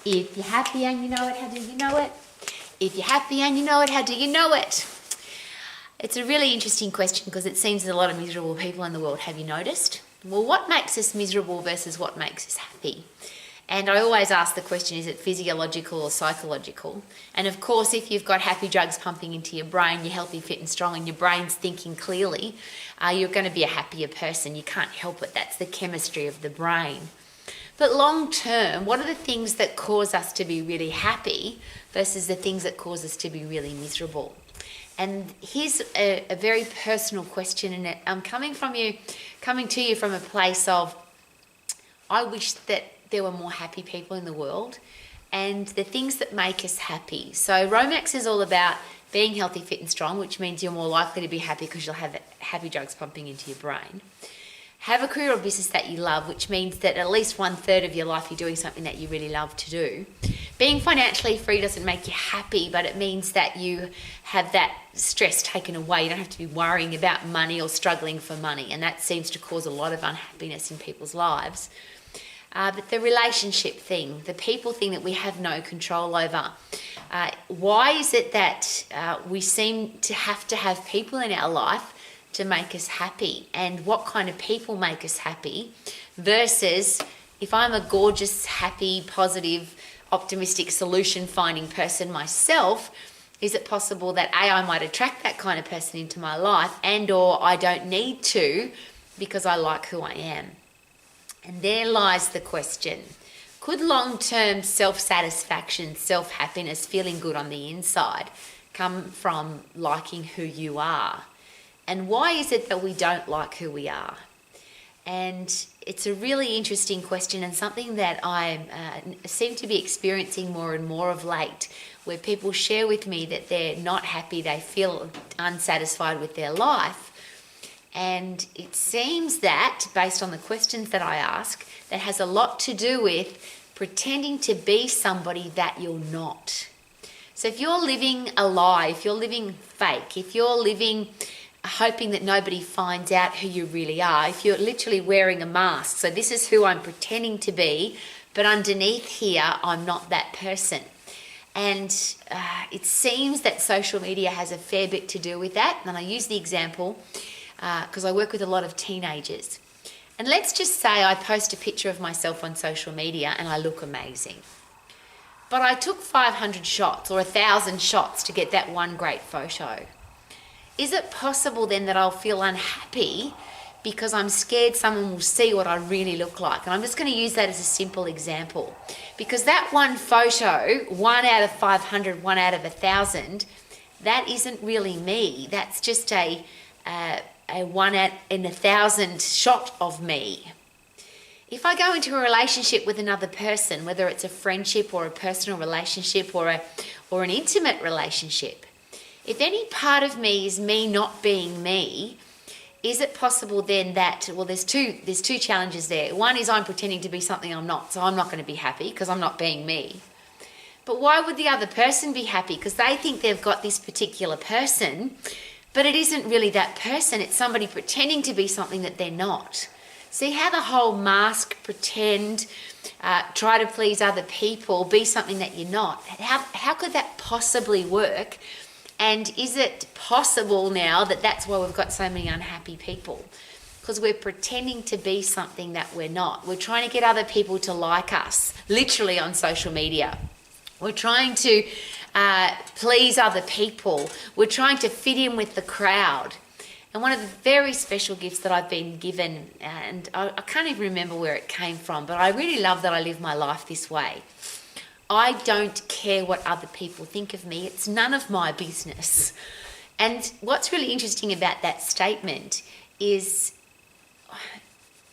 If you're happy and you know it, how do you know it? If you're happy and you know it, how do you know it? It's a really interesting question because it seems there's a lot of miserable people in the world. Have you noticed? Well, what makes us miserable versus what makes us happy? And I always ask the question, is it physiological or psychological? And of course, if you've got happy drugs pumping into your brain, you're healthy, fit and strong, and your brain's thinking clearly, you're going to be a happier person. You can't help it. That's the chemistry of the brain. But long term, what are the things that cause us to be really happy versus the things that cause us to be really miserable? And here's a very personal question, and I'm coming to you from a place of, I wish that there were more happy people in the world and the things that make us happy. So Romax is all about being healthy, fit and strong, which means you're more likely to be happy because you'll have happy drugs pumping into your brain. Have a career or business that you love, which means that at least 1/3 of your life you're doing something that you really love to do. Being financially free doesn't make you happy, but it means that you have that stress taken away. You don't have to be worrying about money or struggling for money, and that seems to cause a lot of unhappiness in people's lives. But the relationship thing, the people thing that we have no control over. Why is it that we seem to have people in our life to make us happy, and what kind of people make us happy versus if I'm a gorgeous, happy, positive, optimistic, solution-finding person myself, is it possible that A, I might attract that kind of person into my life and or I don't need to because I like who I am? And there lies the question. Could long-term self-satisfaction, self-happiness, feeling good on the inside come from liking who you are? And why is it that we don't like who we are? And it's a really interesting question and something that I seem to be experiencing more and more of late, where people share with me that they're not happy, they feel unsatisfied with their life. And it seems that, based on the questions that I ask, that has a lot to do with pretending to be somebody that you're not. So if you're living a lie, if you're living fake, if you're living hoping that nobody finds out who you really are, if you're literally wearing a mask, so this is who I'm pretending to be, but underneath here, I'm not that person. And it seems that social media has a fair bit to do with that. And I use the example because I work with a lot of teenagers. And let's just say I post a picture of myself on social media and I look amazing. But I took 500 shots or 1,000 shots to get that one great photo. Is it possible then that I'll feel unhappy because I'm scared someone will see what I really look like? And I'm just going to use that as a simple example. Because that one photo, 1 out of 500, 1 out of 1,000, that isn't really me. That's just a 1 in 1,000 shot of me. If I go into a relationship with another person, whether it's a friendship or a personal relationship or an intimate relationship, if any part of me is me not being me, is it possible then that, well, there's two challenges there. One is I'm pretending to be something I'm not, so I'm not going to be happy because I'm not being me. But why would the other person be happy? Because they think they've got this particular person, but it isn't really that person. It's somebody pretending to be something that they're not. See how the whole mask, pretend, try to please other people, be something that you're not. How could that possibly work? And is it possible now that that's why we've got so many unhappy people? Because we're pretending to be something that we're not. We're trying to get other people to like us, literally on social media. We're trying to please other people. We're trying to fit in with the crowd. And one of the very special gifts that I've been given, and I can't even remember where it came from, but I really love that I live my life this way. I don't care what other people think of me. It's none of my business. And what's really interesting about that statement is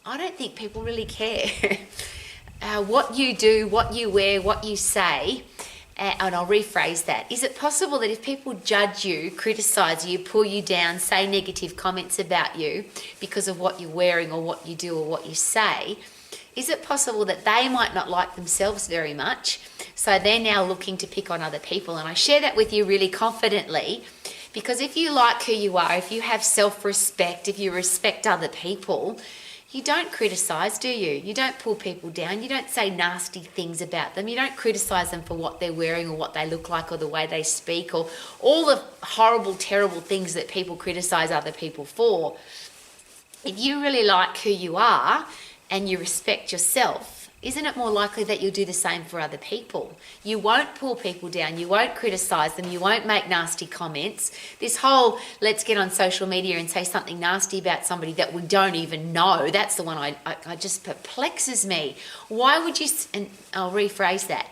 I don't think people really care. What you do, what you wear, what you say, and I'll rephrase that. Is it possible that if people judge you, criticize you, pull you down, say negative comments about you because of what you're wearing or what you do or what you say, is it possible that they might not like themselves very much, so they're now looking to pick on other people? And I share that with you really confidently, because if you like who you are, if you have self-respect, if you respect other people, You don't criticise, do you? You don't pull people down. You don't say nasty things about them. You don't criticise them for what they're wearing or what they look like or the way they speak or all the horrible, terrible things that people criticise other people for. If you really like who you are and you respect yourself, isn't it more likely that you'll do the same for other people? You won't pull people down. You won't criticise them. You won't make nasty comments. This whole let's get on social media and say something nasty about somebody that we don't even know, that's the one I just perplexes me. Why would you, and I'll rephrase that.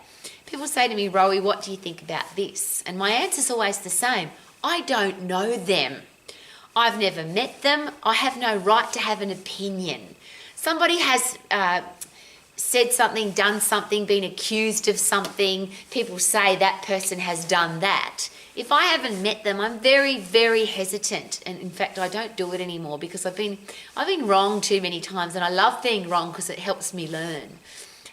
People say to me, Rowie, what do you think about this? And my answer's always the same. I don't know them. I've never met them. I have no right to have an opinion. Somebody has said something, done something, been accused of something. People say that person has done that. If I haven't met them, I'm very, very hesitant. And in fact, I don't do it anymore because I've been wrong too many times, and I love being wrong because it helps me learn.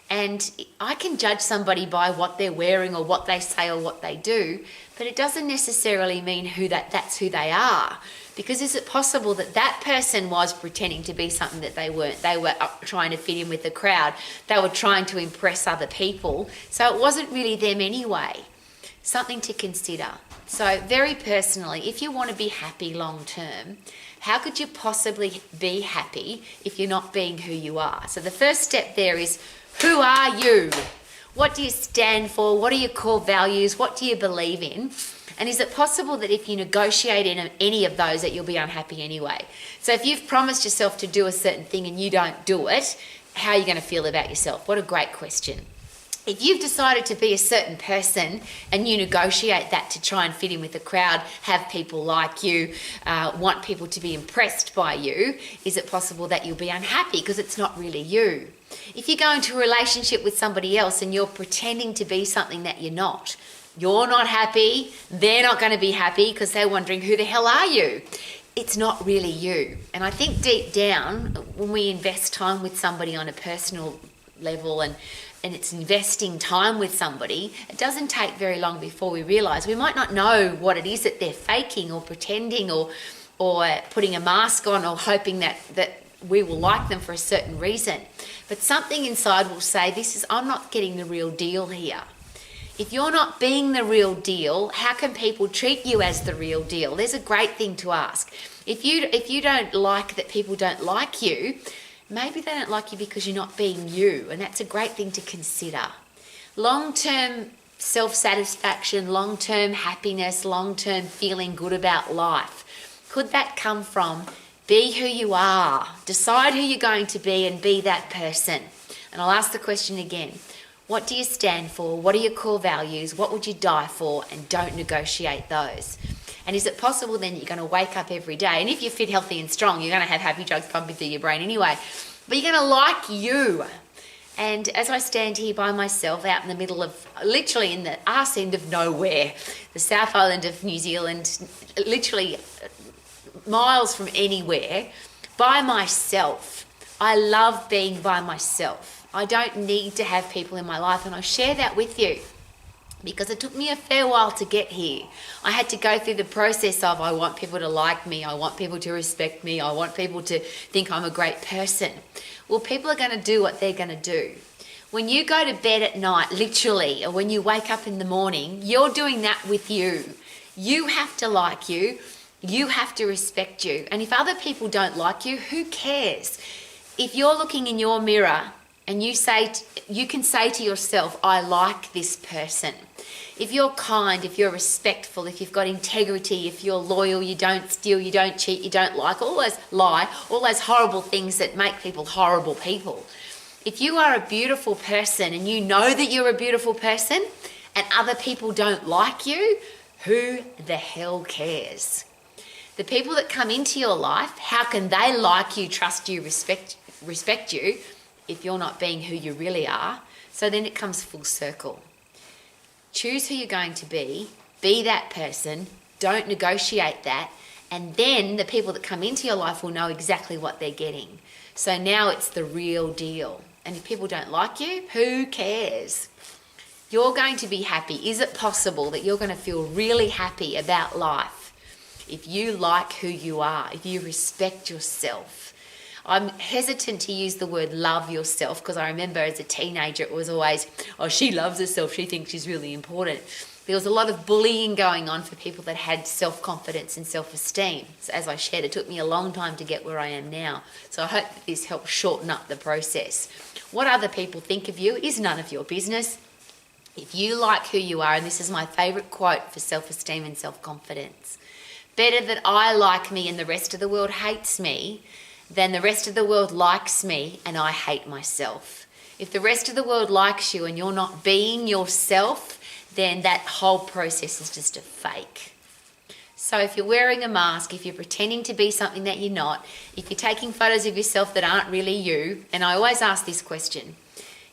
And I can judge somebody by what they're wearing or what they say or what they do, but it doesn't necessarily mean that's who they are. Because is it possible that that person was pretending to be something that they weren't? They were trying to fit in with the crowd. They were trying to impress other people. So it wasn't really them anyway. Something to consider. So very personally, if you want to be happy long term, how could you possibly be happy if you're not being who you are? So the first step there is, who are you? What do you stand for? What are your core values? What do you believe in? And is it possible that if you negotiate in any of those that you'll be unhappy anyway? So if you've promised yourself to do a certain thing and you don't do it, how are you going to feel about yourself? What a great question. If you've decided to be a certain person and you negotiate that to try and fit in with the crowd, have people like you, want people to be impressed by you, is it possible that you'll be unhappy because it's not really you? If you go into a relationship with somebody else and you're pretending to be something that you're not happy, they're not going to be happy because they're wondering, who the hell are you? It's not really you. And I think deep down, when we invest time with somebody on a personal level and it's investing time with somebody, it doesn't take very long before we realise we might not know what it is that they're faking or pretending or putting a mask on or hoping that we will like them for a certain reason. But something inside will say, I'm not getting the real deal here. If you're not being the real deal, how can people treat you as the real deal? There's a great thing to ask. If you don't like that people don't like you, maybe they don't like you because you're not being you, and that's a great thing to consider. Long-term self-satisfaction, long-term happiness, long-term feeling good about life. Could that come from be who you are, decide who you're going to be and be that person? And I'll ask the question again. What do you stand for? What are your core values? What would you die for? And don't negotiate those. And is it possible then you're going to wake up every day, and if you're fit, healthy and strong, you're going to have happy drugs pumping through your brain anyway, but you're going to like you. And as I stand here by myself out in the middle of, literally in the arse end of nowhere, the South Island of New Zealand, literally miles from anywhere, by myself, I love being by myself. I don't need to have people in my life, and I share that with you because it took me a fair while to get here. I had to go through the process of I want people to like me, I want people to respect me, I want people to think I'm a great person. Well, people are going to do what they're going to do. When you go to bed at night, literally, or when you wake up in the morning, you're doing that with you. You have to like you. You have to respect you. And if other people don't like you, who cares? If you're looking in your mirror and you can say to yourself, I like this person. If you're kind, if you're respectful, if you've got integrity, if you're loyal, you don't steal, you don't cheat, you don't all those horrible things that make people horrible people. If you are a beautiful person and you know that you're a beautiful person and other people don't like you, who the hell cares? The people that come into your life, how can they like you, trust you, respect you if you're not being who you really are? So then it comes full circle. Choose who you're going to be that person, don't negotiate that, and then the people that come into your life will know exactly what they're getting. So now it's the real deal. And if people don't like you, who cares? You're going to be happy. Is it possible that you're going to feel really happy about life if you like who you are, if you respect yourself? I'm hesitant to use the word love yourself because I remember as a teenager it was always, oh, she loves herself, she thinks she's really important. There was a lot of bullying going on for people that had self-confidence and self-esteem. So as I shared, it took me a long time to get where I am now. So I hope that this helps shorten up the process. What other people think of you is none of your business. If you like who you are, and this is my favourite quote for self-esteem and self-confidence, better that I like me and the rest of the world hates me than the rest of the world likes me and I hate myself. If the rest of the world likes you and you're not being yourself, then that whole process is just a fake. So if you're wearing a mask, if you're pretending to be something that you're not, if you're taking photos of yourself that aren't really you, and I always ask this question,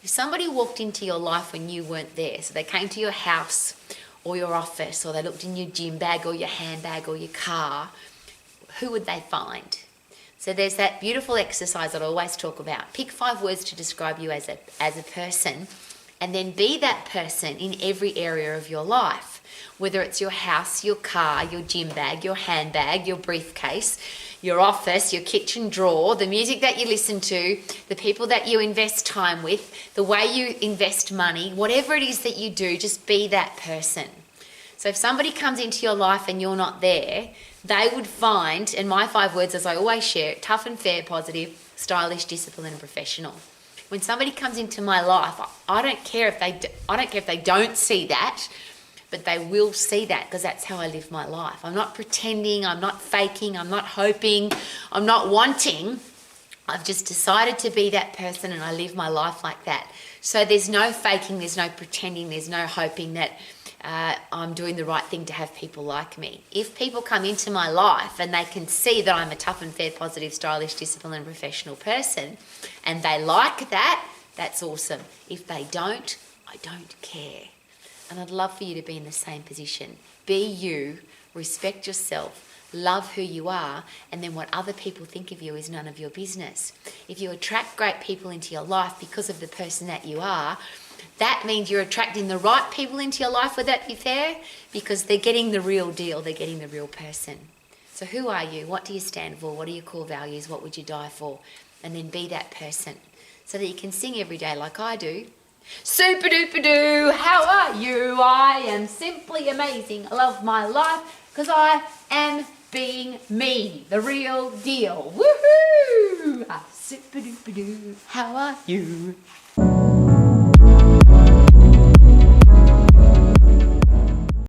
if somebody walked into your life when you weren't there, so they came to your house or your office, or they looked in your gym bag or your handbag or your car, who would they find? So there's that beautiful exercise that I always talk about. Pick 5 words to describe you as a person, and then be that person in every area of your life. Whether it's your house, your car, your gym bag, your handbag, your briefcase, your office, your kitchen drawer, the music that you listen to, the people that you invest time with, the way you invest money, whatever it is that you do, just be that person. So if somebody comes into your life and you're not there, they would find, and my 5 words as I always share, tough and fair, positive, stylish, disciplined and professional. When somebody comes into my life, I don't care if they don't see that, but they will see that because that's how I live my life. I'm not pretending, I'm not faking, I'm not hoping, I'm not wanting. I've just decided to be that person and I live my life like that. So there's no faking, there's no pretending, there's no hoping that I'm doing the right thing to have people like me. If people come into my life and they can see that I'm a tough and fair, positive, stylish, disciplined and professional person and they like that, that's awesome. If they don't, I don't care. And I'd love for you to be in the same position. Be you, respect yourself, love who you are, and then what other people think of you is none of your business. If you attract great people into your life because of the person that you are, that means you're attracting the right people into your life. Would that be fair? Because they're getting the real deal, they're getting the real person. So who are you? What do you stand for? What are your core values? What would you die for? And then be that person so that you can sing every day like I do. Super duper doo, how are you? I am simply amazing. I love my life because I am being me, the real deal. Woohoo! Super duper doo, how are you?